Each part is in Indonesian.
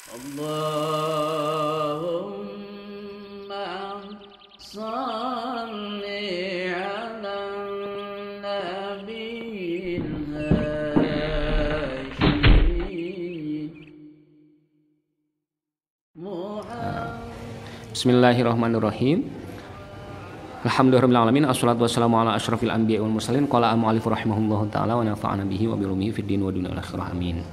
Allahumma salli ala nabiyil hashim Bismillahirrahmanirrahim. Alhamdulillahirrahmanirrahim. Assalatu wassalamu ala asyrafil anbiya wal mursalin. Qala al-mu'allif rahimahullahu ta'ala wa nafa'ana bihi wa bilumihi fid din wa dunya akhirah. Amin.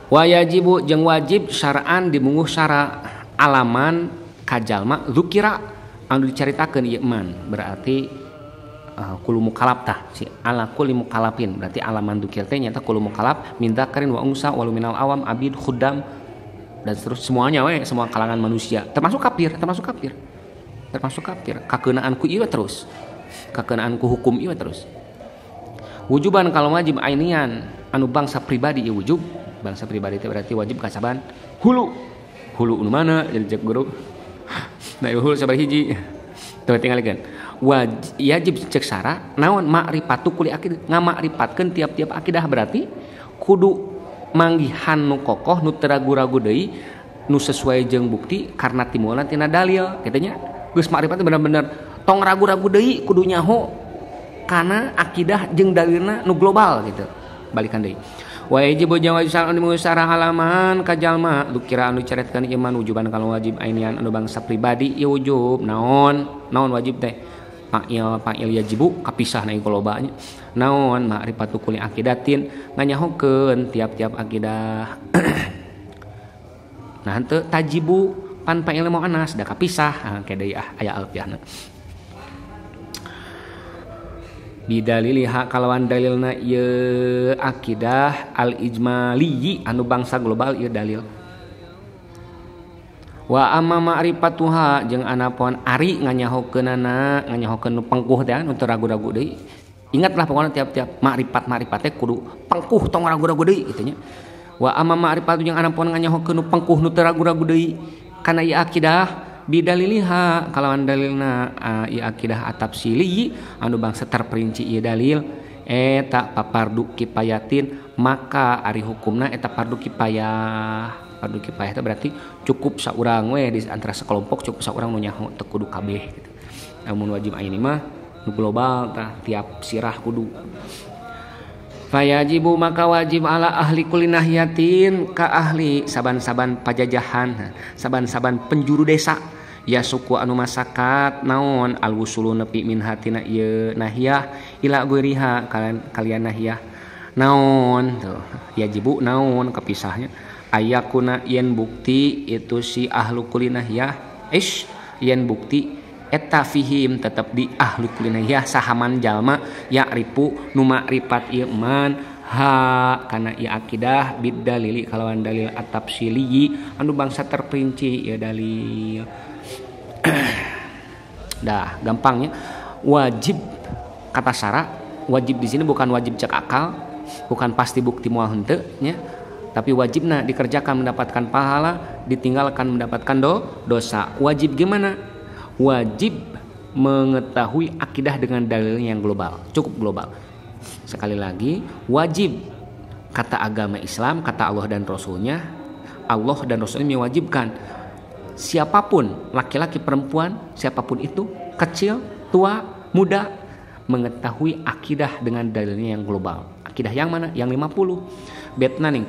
Wa yajibu jeung wajib syara'an dimunguh syara alaman kajalma dzukira anu dicaritakeun ieu man berarti kulu mukallaf tah si ala kulli mukallafin berarti alaman dzukir teh nyata kulu mukallaf min dzakarin wa unsa wal minal awam abid khuddam dan terus semuanya we semua kalangan manusia termasuk kafir kakeunaan ku ieu terus kakeunaan ku hukum ieu terus wujuban kalau wajib ainian anu bangsa pribadi ieu wujub bangsa pribadi itu berarti wajib kasaban hulu nu mana jadi cek guru nah hulu sabar hiji teu tinggalikeun wajib cek sara naon ma'rifatu kulli akidah ngamakripatkeun tiap-tiap akidah berarti kudu manggihan nu kokoh nu teu ragu-ragu deui nu sesuai jeung bukti karena timulan tina dalil kitu nya geus makrifat bener-bener tong ragu-ragu deui kudu nyaho kana akidah jeung dalilna nu global gitu balikan deui wajib jawab salan musara halaman kajalma dukira anu caretkeun iman wujuban kalau wajib ainian anu bangsa pribadi ieu wujub naon wajib teh fa'il yajibu kapisah na lobanya naon ma'rifatu kulli aqidatin nganyahokeun tiap-tiap akidah nah henteu tajibu pan fa'il muannas da kapisah ke deui aya alfiahna bidaliliha kalawan dalilna ieu akidah al ijmali anu bangsa global ieu dalil wa amma ma'rifatuha jeung anapun ari nganyahokeunana nganyahokeun nu pengkuh teh anu teu ragu-ragu deui ingatlah pokona tiap-tiap ma'rifat teh kudu pengkuh tong ragu-ragu deui kitu nya wa amma ma'rifatu jeung anapun nganyahokeun nu pengkuh nu teu ragu-ragu deui kana ieu akidah bidaliliha kalawan dalilna ieu akidah atafsili anu bangsa terperinci ieu dalil eta papardu kifayatin maka ari hukumna eta fardu kifayah itu berarti cukup saurang we di antara sekelompok cukup saurang nu nyaho teu kudu kabeh gitu. Namun wajib ini mah nu global tah tiap sirah kudu. Fayajibu maka wajib ala ahli kulli nahiyatin ka ahli saban-saban pajajahan, saban-saban penjuru desa ya suku anu masakat naon alwusulu nepi min hatina ieu nahiyah ila guiriha kalian nahiyah naon tuh yajibu naon kepisahnya ayakuna yen bukti itu si ahlu kulinahiyah yen bukti eta fihim tetap di ahlu kulinahiyah sahaman jalma ya'rifu nu ma'rifat ieu man ha kana ieu akidah bidalili kalawan dalil atafsili anu bangsa terperinci ieu dalil dah gampangnya wajib kata sara wajib di sini bukan wajib cek akal bukan pasti bukti moal henteu nya tapi wajibna dikerjakan mendapatkan pahala ditinggalkan mendapatkan dosa wajib gimana wajib mengetahui akidah dengan dalil yang global cukup global sekali lagi wajib kata agama Islam kata Allah dan Rasulnya mewajibkan siapapun laki-laki perempuan siapapun itu kecil tua muda mengetahui akidah dengan dalilnya yang global akidah yang mana yang 50 betna nih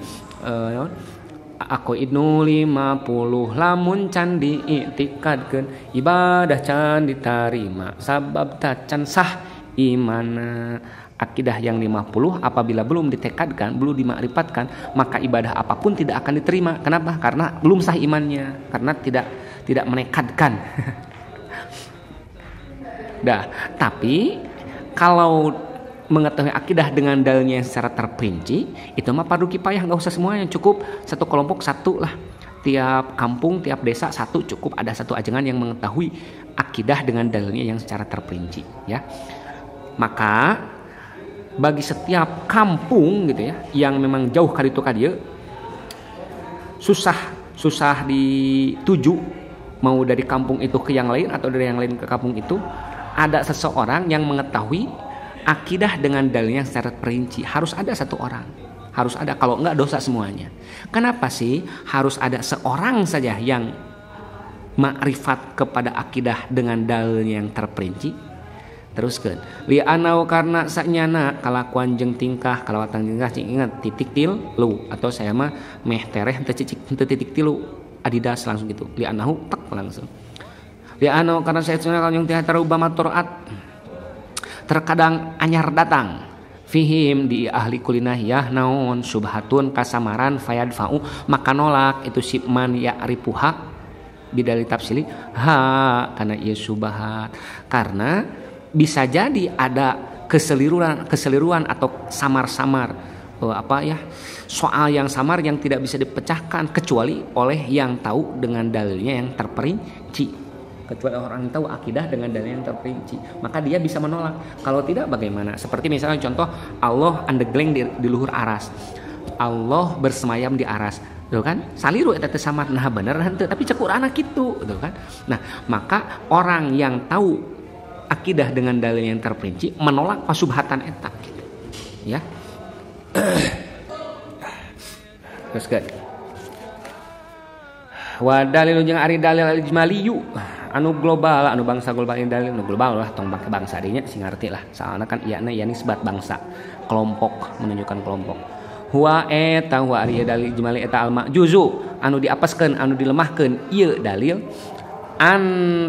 aku idnu 50 lamun can diiktikadkeun ibadah can diterima sabab tacan sah imana akidah yang 50 apabila belum ditekadkan belum dimakrifatkan maka ibadah apapun tidak akan diterima kenapa karena belum sah imannya karena tidak menekadkan dah tapi kalau mengetahui akidah dengan dalilnya secara terperinci itu mah fardu kifayah nggak usah semuanya cukup satu kelompok satu lah tiap kampung tiap desa satu cukup ada satu ajengan yang mengetahui akidah dengan dalilnya yang secara terperinci ya maka bagi setiap kampung gitu ya yang memang jauh kaditu kadieu susah dituju mau dari kampung itu ke yang lain atau dari yang lain ke kampung itu ada seseorang yang mengetahui akidah dengan dalilnya secara perinci harus ada satu orang harus ada, kalau enggak dosa semuanya. Kenapa sih harus ada seorang saja yang makrifat kepada akidah dengan dalilnya yang terperinci? Teruskan, li'anau karena saknyana kalakuan jeung tingkah kalawatan tingkah ingat titik tilu atau saya mah meh tereh henteu titik tilu adidas langsung gitu. Li'anahu tak langsung. Li'anau karena saestuna kalau yang tarubama turaat terkadang anyar datang fihim di ahli kulinahiyah naon subhatun kasamaran fayadfa'u maka nolak itu sibman ya'rifuha bidali tafsili ha karena ieu subhat, karena bisa jadi ada keseliruan atau samar-samar soal yang samar yang tidak bisa dipecahkan kecuali oleh yang tahu dengan dalilnya yang terperinci, kecuali orang yang tahu akidah dengan dalil yang terperinci, maka dia bisa menolak. Kalau tidak bagaimana? Seperti misalnya contoh Allah andegleng di luhur aras, Allah bersemayam di aras, tuh kan saliru eta teh samar, nah bener henteu tapi cekur anak kitu, tuh kan. Nah maka orang yang tahu akidah dengan dalil yang terperinci menolak pasubhatan eta gitu. Ya. Terus kan. Wa dalil jeung ari dalil al-ijmaliyu anu global, anu bangsa global ini dalil anu global lah tong bangsa bangsa dinya sing ngarti lah. Soalna kan ieu nisbat bangsa, kelompok, menunjukkan kelompok. Huwa eta huwa ari dalil ijmali eta al-majuzu anu diapaskeun, anu dilemahkeun ieu dalil an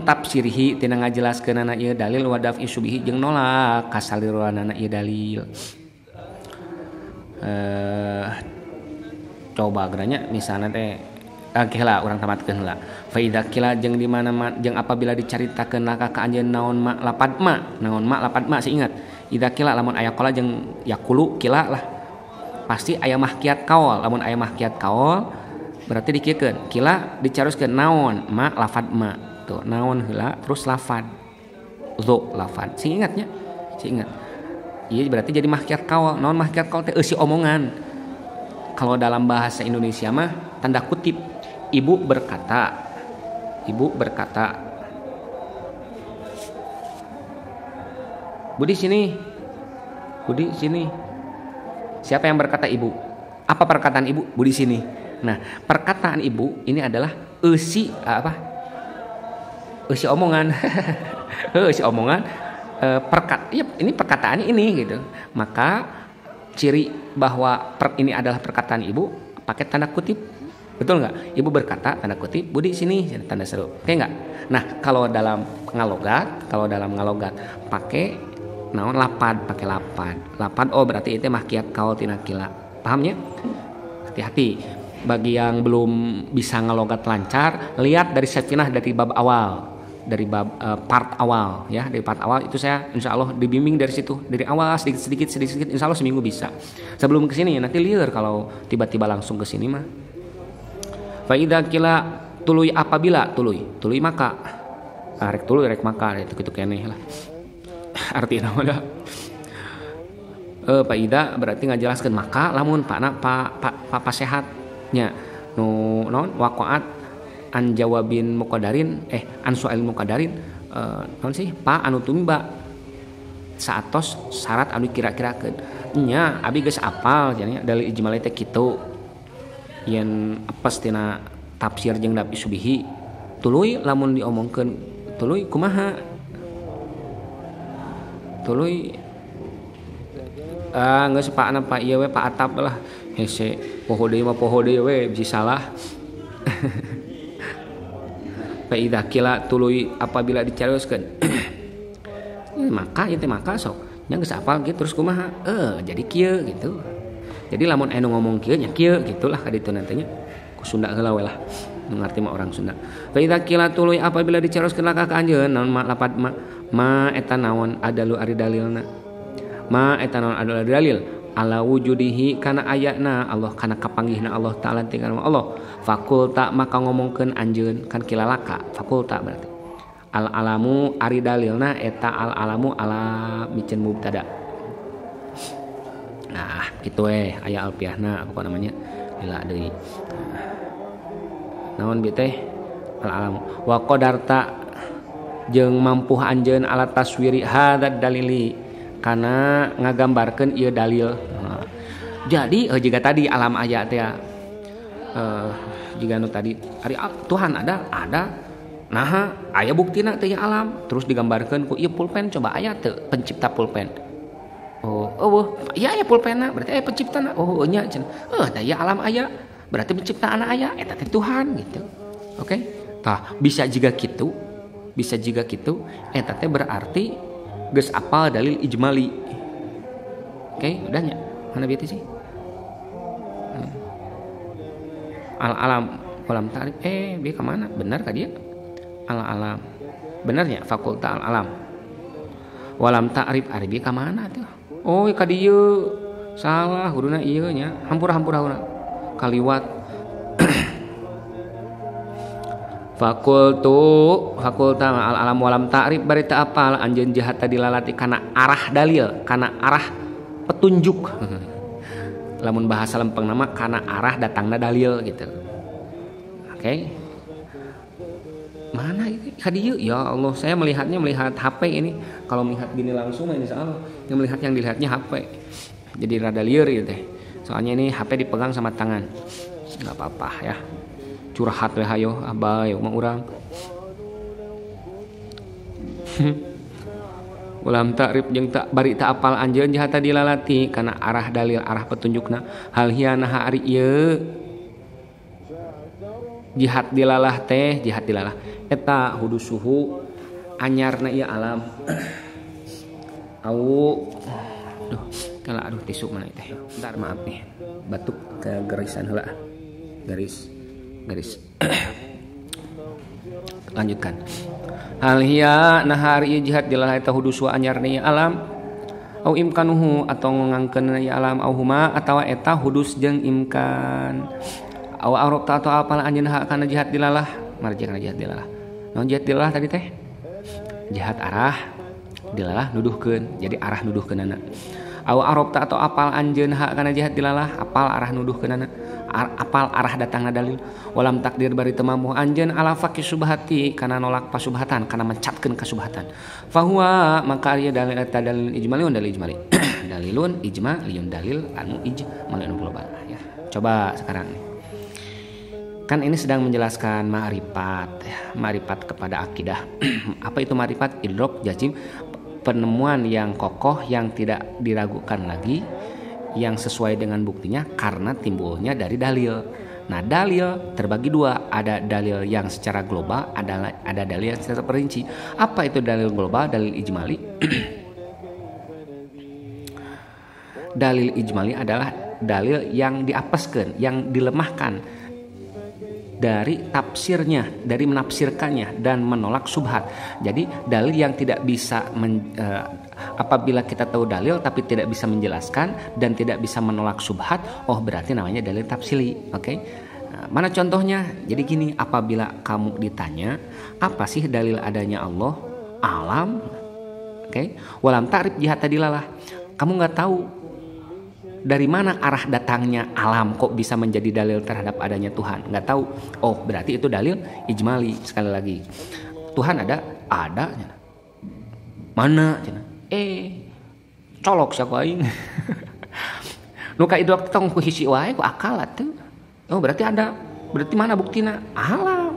tafsirhi tina ngajelaskeunana ieu dalil wa daf'i syubhi jeung nolak kasaliruanana ieu dalil. Coba geranya misalna teh heula urang tamatkeun heula. Fa idza kila jeung di mana jeung apabila dicaritakeun laka ka anjeun naon ma lapad ma ingat. Idza kila lamun aya qala jeung yaqulu kila lah. Pasti aya mahkiat kaul, lamun aya mahkiat kaul berarti dikiekeun kila dicaruskeun naon ma lafad ma tuh naon heula terus lafad zo lafad sing ingatnya sing ingat iya berarti jadi mahkiat kaul. Naon mahkiat kaul teh eusi omongan. Kalau dalam bahasa Indonesia mah tanda kutip ibu berkata Budi sini siapa yang berkata ibu? Apa perkataan ibu? Budi sini. Nah, perkataan ibu ini adalah eusi omongan. Eusi omongan ini perkataannya ini gitu. Maka ciri bahwa ini adalah perkataan ibu pakai tanda kutip. Betul enggak? Ibu berkata tanda kutip, Budi sini tanda seru. Oke enggak? Nah, kalau dalam ngalogat pakai naon lapad, pakai lapad. Lapad berarti itu mahkiat kaul tina kila. Pahamnya? Hati-hati. Bagi yang belum bisa ngelogat lancar, lihat dari Safinah dari bab awal, dari bab part awal ya, dari part awal itu saya insya Allah dibimbing dari situ, dari awal sedikit insya Allah seminggu bisa. Sebelum kesini nanti liar kalau tiba-tiba langsung kesini mah. Faida kila tului apabila tului maka rek tului rek maka itu keneh lah artinya mana. Faida berarti ngajelaskeun maka lamun pa sehat nya nu naon waqaat an jawabin muqaddarin an su'al muqaddarin naon sih pa anu tumba saatos syarat anu kira-kirakeun nya abi geus apal jadinya dalil ijmal teh kitu yen apes tina tafsir jeung dapi subihi tuluy lamun diomongkeun tuluy kumaha tuluy geus pa ana pa ieu we pa atap lah hese poho deui we bisa salah. Fa idza kila tuluy apabila dicaroskeun maka ieu teh maka sok nya geus apal gitu terus kumaha jadi kieu gitu. Jadi lamun anu ngomong kieu nya kieu gitulah ka ditu nantinya ku Sunda heula we lah nu ngarti mah orang Sunda. Fa idza kila tuluy apabila dicaroskeun laka ka anjeun naon ma lapad ma eta naon adalu ari dalilna ma eta naon adalu ari dalil ala wujudihi kana ayatna Allah kana kapanggihna Allah taala tinggal Allah fakulta maka ngomongkeun anjeun kan kilalaka fakulta berarti al alamu ari dalilna eta al alamu ala micen mubtada. Nah kitu aya alfiahna apa namanya lila deui naon bi teh al alamu wa qadarta jeung mampuh anjeun ala taswiri hadzal dalili kana ngagambarkeun ieu dalil. Jadi jika tadi alam aya teh jika nu tadi ari Tuhan ada nah aya buktina teh alam terus digambarkeun ku ieu pulpen coba aya teu pencipta pulpen. Iya aya pulpenna berarti aya penciptana. Nya cenah. Da ieu alam aya berarti penciptaan aya eta teh Tuhan gitu. Oke. Tah bisa juga kitu eta teh berarti geus apal dalil ijmali. Oke, udah nya. Mana bieu sih? Al-alam walam ta'rif dia ke mana? Benar ka dia? Al-alam. Benarnya fakulta al-alam. Walam ta'rif ari dia ke mana tuh? Ka dieu. Salah huruna ieu nya. Hampura kaliwat. Fakulta al-alam walam ta'rif bari teu apal anjeun jahat tadi lalati kana arah dalil, kana arah petunjuk. Lamun bahasa lempeng nama karena arah datangna dalil gitu. Oke. Mana ini hadiah? Ya Allah, saya melihat HP ini. Kalau melihat gini langsung insya Allah. Yang melihat yang dilihatnya HP. Jadi rada liar gitu teh. Soalnya ini HP dipegang sama tangan. Enggak apa-apa ya. Curhat we hayo abah mah urang. Ulam ta'rif jeung tak bari tak apal anjeun jahat tadi lalati kana arah dalil arah petunjukna hal hiana ari ieu jihad dilalah eta hudu suhu anyarna ieu alam aduh tisu mana teh bentar maaf nih batuk ke garisan heula garis lanjutkan hal hiya nahari jihad dilalah eta hudus wa anyarna alam au imkanuhu atau ngangkeun alam au huma atawa eta hudus jeung imkan au arabta atau apal anjeun hak kana jihad dilalah marjana jihad dilalah naon jihad dilalah tadi teh jihad arah dilalah nuduhkeun jadi arah nuduhkeunana au arabta atau apal anjeun hak kana jihad dilalah apal arah nuduhkeunana apal arah datangna dalil walam takdir bari teu mampu anjeun ala faqih subhati kana nolak pasubhatan kana mencatkeun kasubhatan fahuwa maka ieu dalil ijmaliun dalil ijmali dalilun ijmaliyun dalil anu ijmali anu global ya. Coba sekarang nih. Kan ini sedang menjelaskan ma'rifat kepada akidah. Apa itu ma'rifat? Idrok jazim penemuan yang kokoh yang tidak diragukan lagi yang sesuai dengan buktinya karena timbulnya dari dalil. Nah, dalil terbagi dua, ada dalil yang secara global, ada dalil yang secara perinci. Apa itu dalil global, dalil ijmali? Dalil ijmali adalah dalil yang diapeskan, yang dilemahkan dari tafsirnya, dari menafsirkannya dan menolak subhat. Jadi dalil yang tidak bisa apabila kita tahu dalil tapi tidak bisa menjelaskan dan tidak bisa menolak subhat, berarti namanya dalil tafsili. Oke. Nah, mana contohnya? Jadi gini, apabila kamu ditanya, apa sih dalil adanya Allah? Alam. Oke. Walam ta'rif jihad tadilalah. Kamu nggak tahu dari mana arah datangnya alam kok bisa menjadi dalil terhadap adanya Tuhan, nggak tahu. Berarti itu dalil ijmali. Sekali lagi, Tuhan ada mana colok siapa aing nu ka idrok tong ku hisi wae ku akal atuh. Berarti ada, berarti mana buktina? Alam.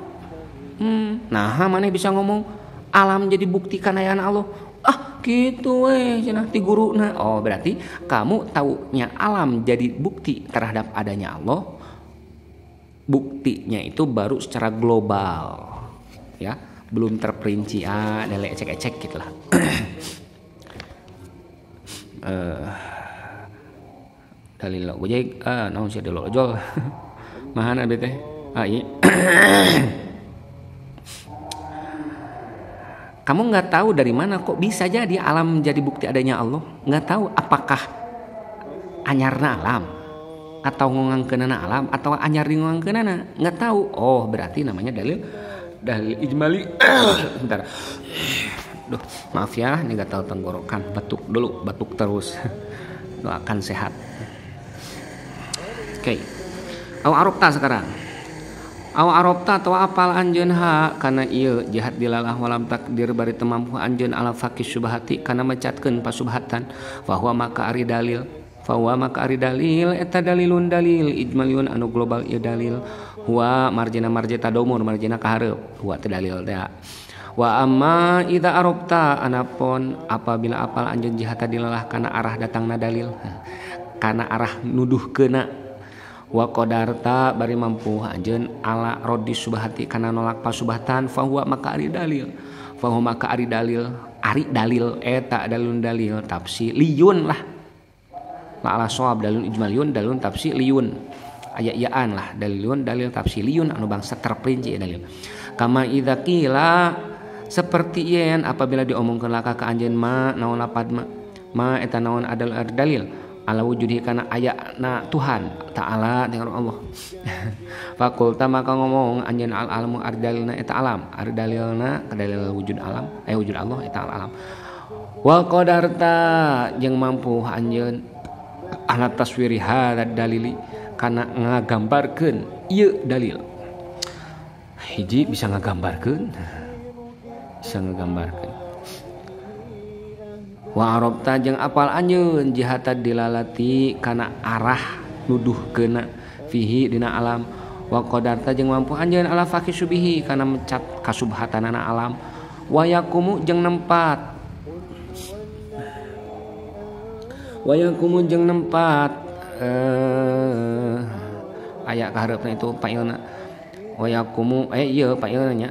Nah mana bisa ngomong alam jadi bukti kanayaan Allah? Gitu cenah ti guruna. Berarti kamu taunya alam jadi bukti terhadap adanya Allah. Buktinya itu baru secara global. Ya, belum terperinci. Ada ecek-ecek gitulah. Dalil lo gojek naon sih dalil ojol. Mahana bete. Iya. Kamu nggak tahu dari mana kok bisa jadi alam menjadi bukti adanya Allah. Nggak tahu apakah anyarna alam atau ngangkeunana alam atau anyar di ngangkeunana. Nggak tahu. Berarti namanya dalil ijmali. Bentar. Maaf ya, ini gatal tenggorokan. Batuk terus. Doakan sehat. Oke. Arabta sekarang. Arabta atau apal anjeun kana ieu jahat dilalah walam takdir bari teu mampu anjeun ala faqih subhati kana mencatkeun pasubhatan bahwa maka ari dalil Fawa maka ari dalil eta dalilun dalil ijmaliyun anu global ieu dalil huwa marjina tadaumur marjina kahareup huwa teh dalil teh. Wa amma idza arabta anapun apabila apal anjeun jihata dilalah kana arah datangna dalil kana arah nuduhkeuna wa qadarta bari mampu anjeun ala raddi subhati kana nolak pasubhatan fa huwa maka ari dalil fa huwa maka ari dalil eta dalilun dalil tafsiliyun lah la ala shawab dalilun ijmaliyun dalilun tafsiliyun aya-iyaan lah dalilun dalil tafsiliyun anu bangsa terperinci dalil kama idza qila seperti yen apabila diomongkeun laka ka anjeun ma naon lapad ma eta naon adal dalil ala wujudi kana ayana Tuhan ta'ala dengan Allah fakulta maka ngomong anjeun al alamu ardalilna eta alam ardalilna kadalil wujud alam wujud Allah eta al alam wa qadarta jeung mampu anjeun ala taswiri hadad dalili kana ngagambarkeun ieu dalil hiji bisa ngagambarkeun wa arabta jeung apal anjeun jihata dilalati kana arah nuduhkeuna fihi dina alam wa qadarta jeung mampu anjeun ala faqih subihi kana mencat kasubhatanana alam wa yakumu jeung nempat aya kahareupna itu pailna wa yakumu ieu pailna nya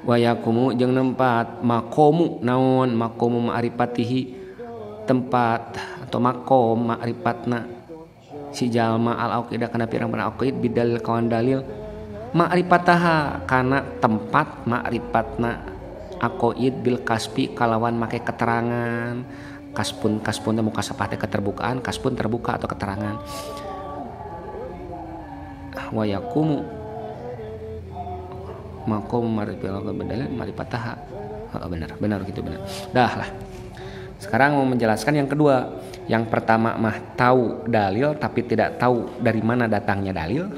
wa yakumu jeung nempat maqamu naon maqamu ma'rifatihi tempat atau maqam ma'rifatna si jalma al aqidah kana pirang-pirang aqid bidal kawan dalil ma'rifataha kana tempat ma'rifatna aqid bil kasbi kalawan make keterangan kaspun teh muka sapah teh keterbukaan kaspun terbuka atau keterangan wa yakumu maqam marifataha benar gitu benar dah lah. Sekarang mau menjelaskan yang kedua. Yang pertama mah tahu dalil tapi tidak tahu dari mana datangnya dalil.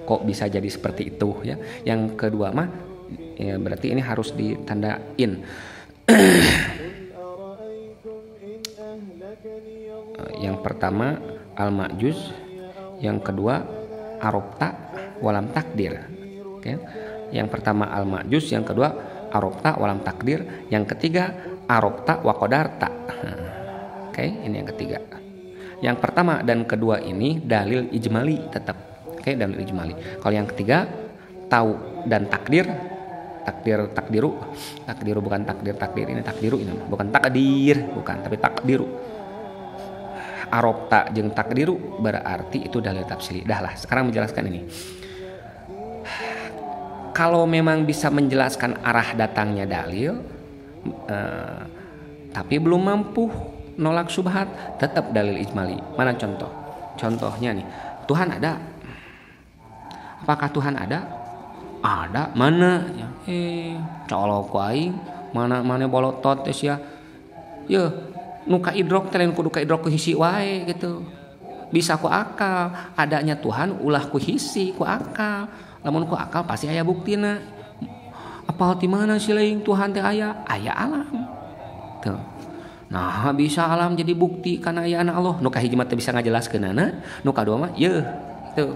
Kok bisa jadi seperti itu ya. Yang kedua mah ya berarti ini harus ditandain. Yang pertama al-ma'juz, yang kedua arabta walam takdir. Oke. Yang pertama al-ma'juz, yang kedua arabta walam takdir, yang ketiga arabta wa qadarta. Oke, ini yang ketiga. Yang pertama dan kedua ini dalil ijmali tetap. Oke, dalil ijmali. Kalau yang ketiga tahu dan takdiru bukan takdir ini takdiru ini bukan takdir bukan tapi takdiru. Arabta jeung takdiru berarti itu dalil tafsili. Dah lah, sekarang menjelaskan ini. Kalau memang bisa menjelaskan arah datangnya dalil tapi belum mampu nolak syubhat, tetap dalil ijmali. Mana contoh? Contohnya nih, Tuhan ada. Apakah Tuhan ada? Ada. Mana? Colok aing, mana bolotot teh sia. Ye, nu ka idrok teh kudu ka idrok ku hisi wae gitu. Bisa ku akal, adanya Tuhan ulah ku hisi, ku akal. Lamun ku akal pasti aya buktina. Apal ti mana si leuing Tuhan teh aya? Aya alam. Tuh. Nah, bisa alam jadi bukti kana aya anak Allah. Nu kahiji mah teh bisa ngajelaskeunana, nu kadua mah yeuh. Tuh.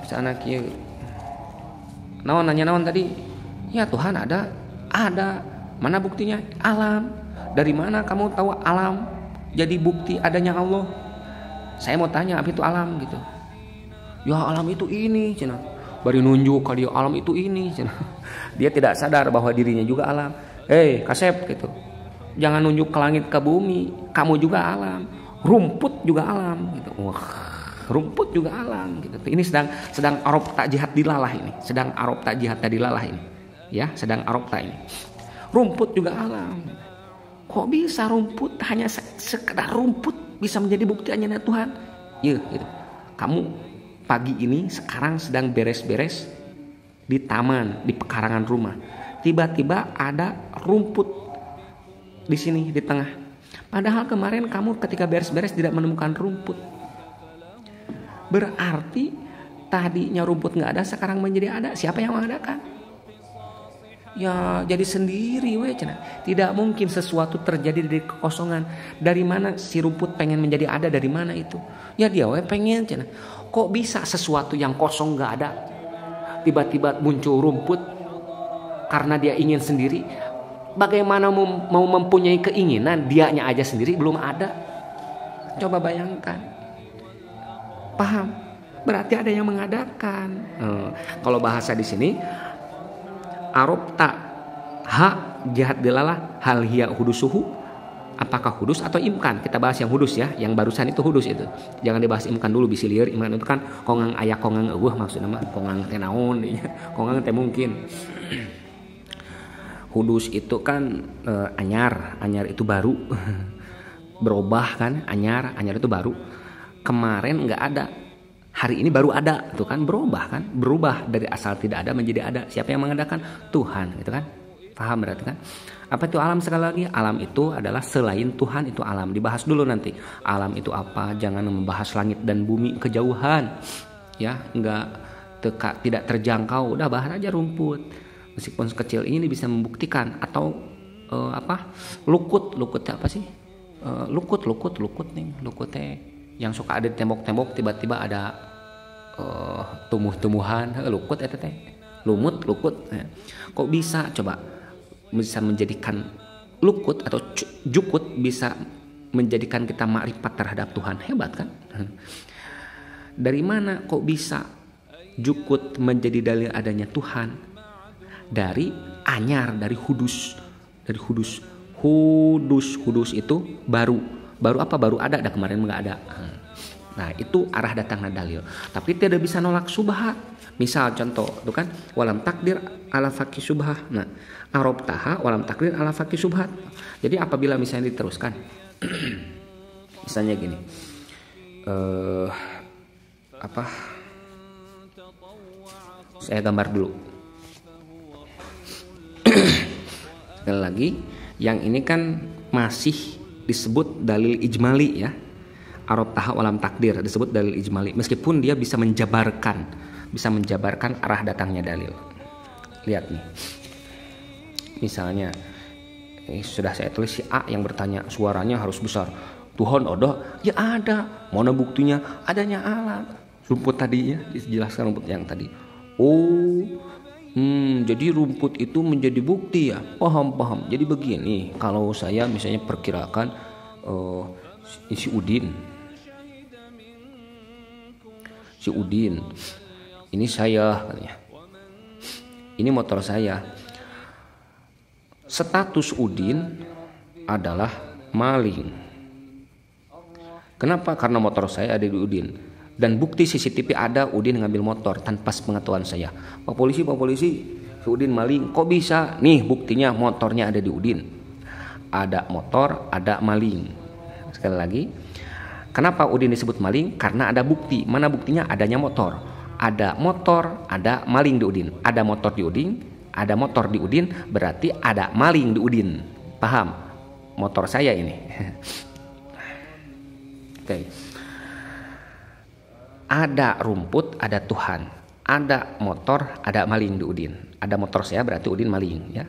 Bisa anak ieu. Naon nanya naon tadi? Ya Tuhan ada. Ada. Mana buktinya? Alam. Dari mana kamu tahu alam jadi bukti adanya Allah? Saya mau tanya apa itu alam gitu. Ya alam itu ini cenah. Bari nunjuk ka dia alam itu ini cenah. Dia tidak sadar bahwa dirinya juga alam. Kasep gitu. Jangan nunjuk ke langit ke bumi, kamu juga alam. Rumput juga alam gitu. Wah, rumput juga alam gitu. Ini sedang arabta jihad dilalah ini. Sedang arabta jihad dilalah ini. Ya, sedang arabta ini. Rumput juga alam. Kok bisa rumput hanya sekedar rumput bisa menjadi bukti hanya Tuhan? Ya, gitu. Kamu pagi ini sekarang sedang beres-beres di taman, di pekarangan rumah. Tiba-tiba ada rumput di sini di tengah. Padahal kemarin kamu ketika beres-beres tidak menemukan rumput. Berarti tadinya rumput nggak ada, sekarang menjadi ada. Siapa yang mengadakan? Ya jadi sendiri we cenah. Tidak mungkin sesuatu terjadi dari kekosongan. Dari mana si rumput pengen menjadi ada, dari mana itu? Ya dia we pengen cenah. Kok bisa sesuatu yang kosong gak ada tiba-tiba muncul rumput karena dia ingin sendiri? Bagaimana mau mempunyai keinginan dianya aja sendiri belum ada? Coba bayangkan. Paham? Berarti ada yang mengadakan. Kalau bahasa di sini arobta ha jahat delalah hal hiya hudusuhu, apakah hudus atau imkan? Kita bahas yang hudus ya, yang barusan itu hudus itu. Jangan dibahas imkan dulu, bisi lieur. Imkan itu kan kongang aya kongang eueuh maksudna mah kongang teh naon kongang teh mungkin. Hudus itu kan anyar itu baru. Berubah kan, anyar itu baru. Kemarin enggak ada. Hari ini baru ada, tuh kan berubah dari asal tidak ada menjadi ada. Siapa yang mengadakan? Tuhan, gitu kan? Paham berarti kan? Apa itu alam sekali lagi? Alam itu adalah selain Tuhan, itu alam. Dibahas dulu nanti. Alam itu apa? Jangan membahas langit dan bumi kejauhan, ya, tidak terjangkau. Udah bahas aja rumput. Meskipun sekecil ini bisa membuktikan atau lukut apa sih? Lukut teh yang suka ada di tembok-tembok tiba-tiba ada tumbuh-tumbuhan lukut eta teh lumut lukut. Kok bisa coba bisa menjadikan lukut atau jukut bisa menjadikan kita makrifat terhadap Tuhan? Hebat kan? Dari mana kok bisa jukut menjadi dalil adanya Tuhan? Dari anyar, dari hudus itu baru apa? Baru ada kemarin nggak ada. Nah itu arah datangnya dalil. Tapi tidak bisa nolak subhat. Misal contoh itu kan walam takdir ala faqih subhah. Nah arob taha walam takdir ala faqih subhat. Jadi apabila misalnya diteruskan, misalnya gini, saya gambar dulu. Sekali lagi, yang ini kan masih disebut dalil ijmali ya. Arob taha walam takdir disebut dalil ijmali, meskipun dia bisa menjabarkan arah datangnya dalil. Lihat nih, misalnya sudah saya tulis si A yang bertanya, suaranya harus besar. Tuhan ada? Ya ada. Mana buktinya? Adanya alam. Rumput tadi ya, dijelaskan rumput yang tadi. Jadi rumput itu menjadi bukti ya. Paham. Jadi begini, kalau saya misalnya perkirakan si Udin, ini saya katanya. Ini motor saya. Status Udin adalah maling. Kenapa? Karena motor saya ada di Udin. Dan bukti CCTV ada Udin ngambil motor tanpa pengetahuan saya. Pak polisi, si Udin maling. Kok bisa? Nih buktinya, motornya ada di Udin. Ada motor, ada maling. Sekali lagi, kenapa Udin disebut maling? Karena ada bukti. Mana buktinya? Adanya motor. Ada motor, ada maling di Udin. Ada motor di Udin, ada motor di Udin, berarti ada maling di Udin. Paham? Motor saya ini. Oke. Ada rumput, ada Tuhan. Ada motor, ada maling di Udin. Ada motor saya berarti Udin maling ya.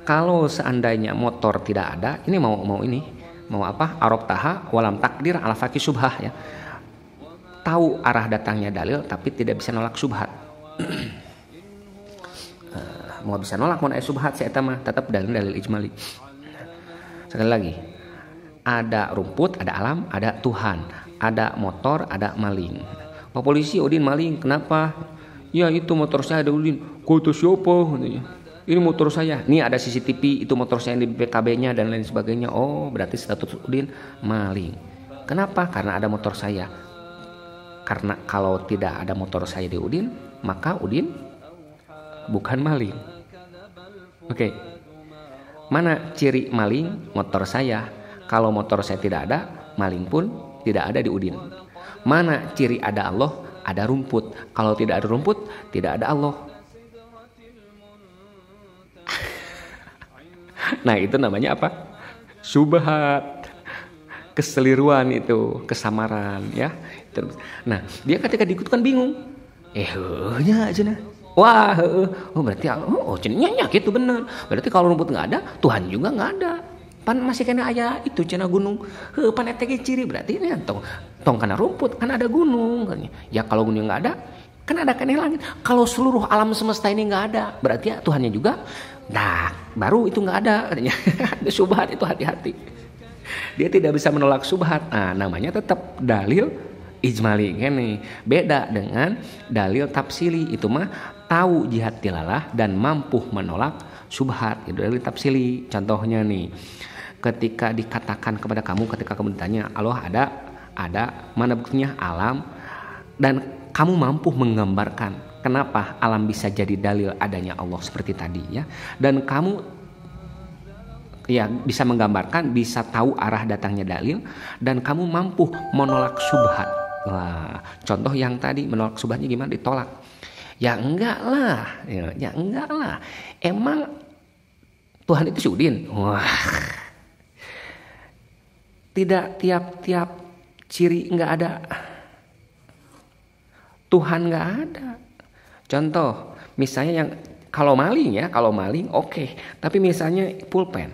Kalau seandainya motor tidak ada, ini mau apa? Arob taha walam takdir ala faqih subhah ya. Tahu arah datangnya dalil tapi tidak bisa nolak subhat. Mau bisa nolak mau subhat saya mah tetap dalil ijmali. Sekali lagi, ada rumput, ada alam, ada Tuhan, ada motor, ada maling. Pak polisi, Udin maling, kenapa? Ya itu motor saya ada Udin. Kok itu siapa? Ini motor saya. Nih ada CCTV, itu motor saya yang di BKB-nya dan lain sebagainya. Oh berarti status Udin maling. Kenapa? Karena ada motor saya. Karena kalau tidak ada motor saya di Udin, maka Udin bukan maling. Oke. Mana ciri maling? Motor saya. Kalau motor saya tidak ada, maling pun tidak ada di Udin. Mana ciri ada Allah? Ada rumput. Kalau tidak ada rumput, tidak ada Allah. Nah itu namanya apa? Subhat. Keseliruan itu, kesamaran ya. Nah dia ketika diikut kan bingung. Nya aja nah. Wah, oh berarti cenanya gitu bener. Berarti kalau rumput nggak ada, Tuhan juga nggak ada. Pan masih kena aya itu cenah gunung. Pan eta ge ciri berarti ini tong kana rumput kan ada gunung kan. Ya kalau gunung nggak ada, kan ada kena langit. Kalau seluruh alam semesta ini nggak ada, berarti ya Tuhannya juga. Nah, baru itu nggak ada katanya. Ada syubhat itu hati-hati. Dia tidak bisa menolak syubhat. Nah, namanya tetap dalil ijmali gini. Beda dengan dalil tafsili, itu mah tahu jihad dilalah dan mampu menolak syubhat. Itu dalil tafsili. Contohnya nih, ketika dikatakan kepada kamu, ketika kamu ditanya Allah ada, mana buktinya alam, dan kamu mampu menggambarkan kenapa alam bisa jadi dalil adanya Allah seperti tadi ya, dan kamu ya bisa menggambarkan, bisa tahu arah datangnya dalil, dan kamu mampu menolak syubhat. Wah, contoh yang tadi menolak syubhatnya gimana? Ditolak. Ya enggak lah, ya enggak lah. Emang Tuhan itu Syudin? Wah, tidak tiap-tiap ciri enggak ada. Tuhan enggak ada. Contoh, misalnya yang kalau maling oke. Tapi misalnya pulpen,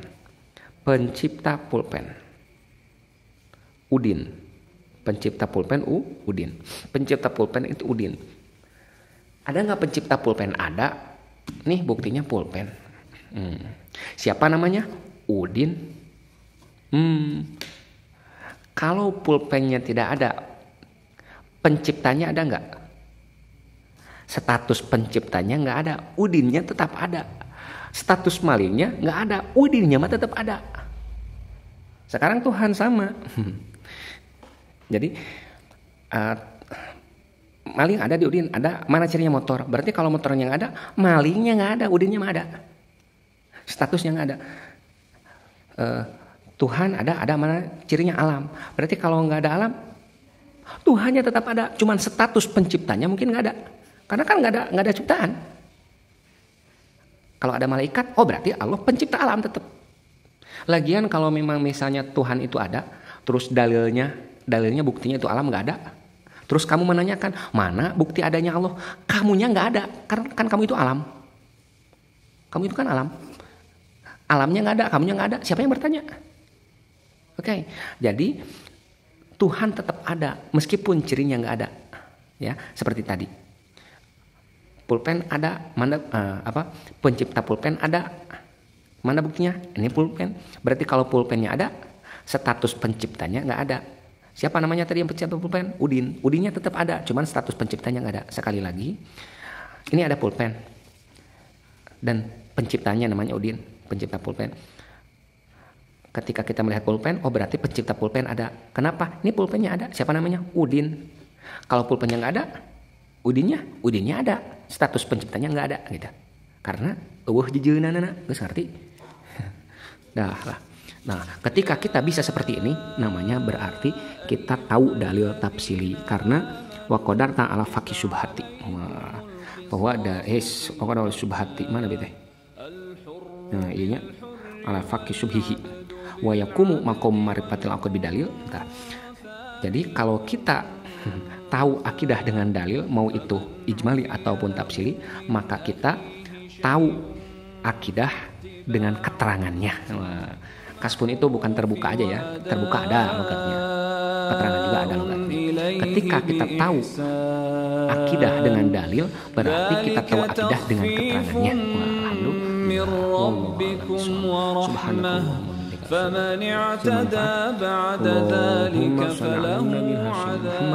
pencipta pulpen, Udin. Pencipta pulpen Udin. Pencipta pulpen itu Udin. Ada nggak pencipta pulpen? Ada. Nih buktinya pulpen. Siapa namanya? Udin. Kalau pulpennya tidak ada, penciptanya ada nggak? Status penciptanya nggak ada, Udinnya tetap ada. Status malingnya nggak ada, Udinnya mah tetap ada. Sekarang Tuhan sama. Jadi maling ada di Udin, ada. Mana cirinya motor? Berarti kalau motornya nggak ada, malingnya nggak ada, Udinnya mah ada. Statusnya nggak ada. Tuhan ada mana cirinya alam. Berarti kalau nggak ada alam, Tuhannya tetap ada. Cuman status penciptanya mungkin nggak ada. Karena kan nggak ada ciptaan. Kalau ada malaikat, oh berarti Allah pencipta alam tetap. Lagian kalau memang misalnya Tuhan itu ada, terus dalilnya buktinya itu alam nggak ada. Terus kamu menanyakan mana bukti adanya Allah? Kamunya nggak ada, karena kan kamu itu alam. Kamu itu kan alam. Alamnya nggak ada, kamunya nggak ada. Siapa yang bertanya? Oke, jadi Tuhan tetap ada meskipun cirinya nggak ada. Ya, seperti tadi. Pulpen ada, mana pencipta pulpen ada, mana buktinya? Ini pulpen. Berarti kalau pulpennya ada, status penciptanya nggak ada. Siapa namanya tadi yang pencipta pulpen? Udin. Udinnya tetap ada, cuman status penciptanya nggak ada. Sekali lagi, ini ada pulpen dan penciptanya namanya Udin, pencipta pulpen. Ketika kita melihat pulpen, oh berarti pencipta pulpen ada. Kenapa? Ini pulpennya ada. Siapa namanya? Udin. Kalau pulpennya nggak ada, Udinnya ada, status penciptanya nggak ada gitu. Karena jejeunana geus ngarti. Dah lah. Nah, ketika kita bisa seperti ini, namanya berarti kita tahu dalil tafsili, karena wa qadarta ala faqih syubhati. Bahwa ada qadar syubhati mana bete? Nah, ianya ala faqih syubhihi. Wa yakumu maqam marifatil aqd bidalil. Jadi kalau kita tahu akidah dengan dalil, mau itu ijmali ataupun tafsili, maka kita tahu akidah dengan keterangannya. Kasfun itu bukan terbuka aja ya, terbuka ada logatnya, keterangan juga ada logatnya. Ketika kita tahu akidah dengan dalil, berarti kita tahu akidah dengan keterangannya. Alhamdulillah. Subhanallah. فمن اعتدى بعد ذلك فله عذاب